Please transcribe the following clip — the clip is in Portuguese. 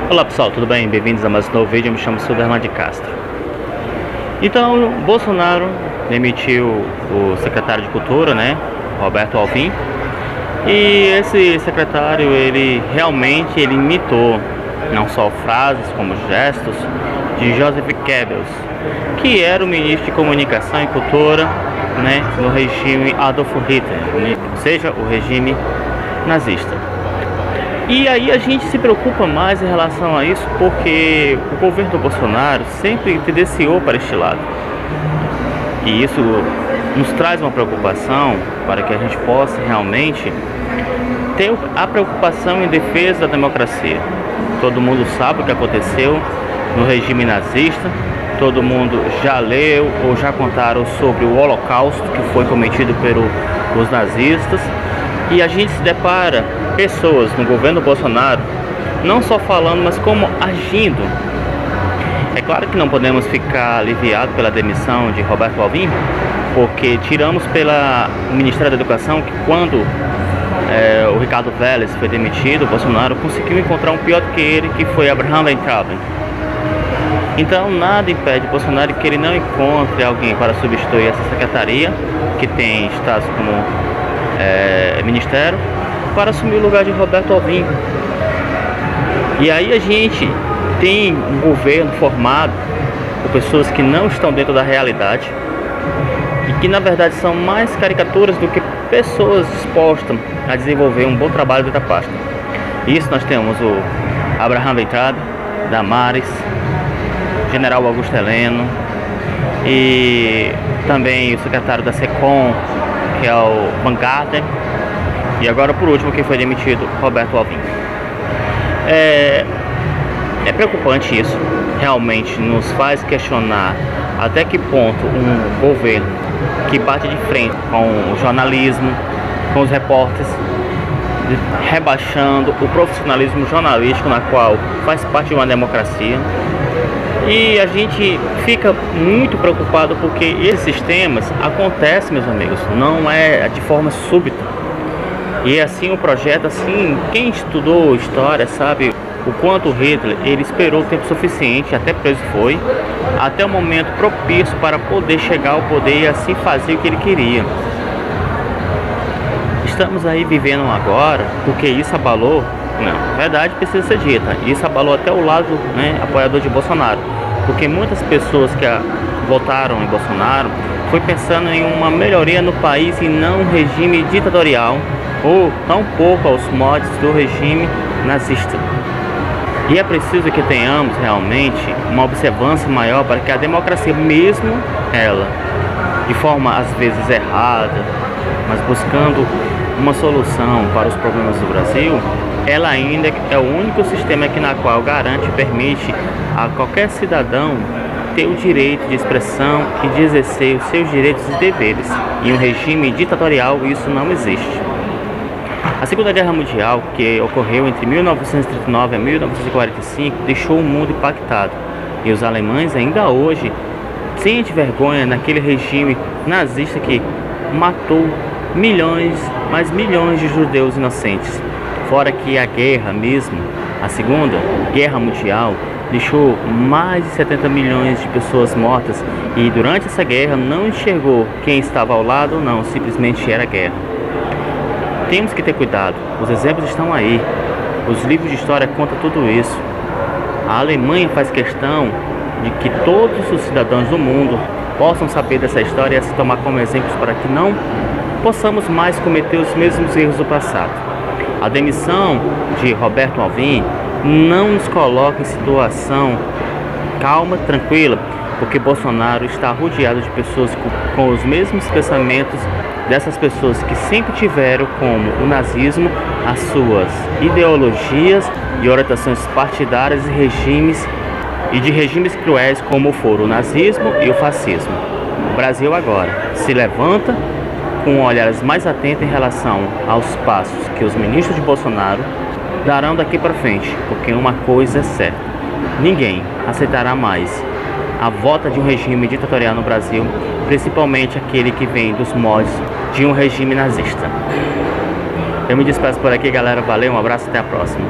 Olá pessoal, tudo bem? Bem-vindos a mais um novo vídeo. Eu me chamo Suderlan de Castro. Então, Bolsonaro demitiu o secretário de Cultura, né, Roberto Alvim. E esse secretário, ele realmente imitou não só frases como gestos de Joseph Goebbels, que era o ministro de Comunicação e Cultura, né, no regime Adolf Hitler, ou seja, o regime nazista. E aí a gente se preocupa mais em relação a isso porque o governo do Bolsonaro sempre tendenciou para este lado. E isso nos traz uma preocupação para que a gente possa realmente ter a preocupação em defesa da democracia. Todo mundo sabe o que aconteceu no regime nazista, todo mundo já leu ou já contaram sobre o Holocausto que foi cometido pelos nazistas. E a gente se depara pessoas no governo Bolsonaro não só falando, mas como agindo. É claro que não podemos ficar aliviados pela demissão de Roberto Alvim, porque tiramos pelo Ministério da Educação que quando o Ricardo Vélez foi demitido, o Bolsonaro conseguiu encontrar um pior do que ele, que foi Abraham Weintraub. Então nada impede Bolsonaro que ele não encontre alguém para substituir essa secretaria, que tem status como ministério, para assumir o lugar de Roberto Alvim. E aí a gente tem um governo formado por pessoas que não estão dentro da realidade e que na verdade são mais caricaturas do que pessoas dispostas a desenvolver um bom trabalho dentro da pasta. Isso nós temos o Abraham Weintraub, Damares, General Augusto Heleno e também o secretário da SECOM, que é o Van Garten, e agora por último quem foi demitido, Roberto Alvim. É preocupante isso, realmente nos faz questionar até que ponto um governo que bate de frente com o jornalismo, com os repórteres, rebaixando o profissionalismo jornalístico na qual faz parte de uma democracia. E a gente fica muito preocupado porque esses temas acontecem, meus amigos, não é de forma súbita. E assim o projeto, assim, quem estudou história sabe o quanto Hitler ele esperou o tempo suficiente, até preso foi, até o momento propício para poder chegar ao poder e assim fazer o que ele queria. Estamos aí vivendo agora porque isso abalou. Não, verdade precisa ser dita. Isso abalou até o lado, né, apoiador de Bolsonaro, porque muitas pessoas que votaram em Bolsonaro foi pensando em uma melhoria no país e não um regime ditatorial ou tampouco aos modos do regime nazista. E é preciso que tenhamos realmente uma observância maior para que a democracia, mesmo ela, de forma às vezes errada, mas buscando uma solução para os problemas do Brasil, ela ainda é o único sistema na qual garante e permite a qualquer cidadão ter o direito de expressão e de exercer os seus direitos e deveres. Em um regime ditatorial isso não existe. A Segunda Guerra Mundial, que ocorreu entre 1939 e 1945, deixou o mundo impactado. E os alemães ainda hoje sentem vergonha naquele regime nazista que matou milhões, mais milhões de judeus inocentes. Fora que a guerra mesmo, a Segunda Guerra Mundial, deixou mais de 70 milhões de pessoas mortas e durante essa guerra não enxergou quem estava ao lado ou não, simplesmente era guerra. Temos que ter cuidado, os exemplos estão aí, os livros de história contam tudo isso. A Alemanha faz questão de que todos os cidadãos do mundo possam saber dessa história e se tomar como exemplos para que não possamos mais cometer os mesmos erros do passado. A demissão de Roberto Alvim não nos coloca em situação calma, tranquila, porque Bolsonaro está rodeado de pessoas com os mesmos pensamentos dessas pessoas que sempre tiveram como o nazismo as suas ideologias e orientações partidárias e de regimes cruéis como foram o nazismo e o fascismo. O Brasil agora se levanta com olhares mais atentos em relação aos passos que os ministros de Bolsonaro darão daqui para frente, porque uma coisa é certa: ninguém aceitará mais a volta de um regime ditatorial no Brasil, principalmente aquele que vem dos moldes de um regime nazista. Eu me despeço por aqui, galera. Valeu, um abraço, até a próxima.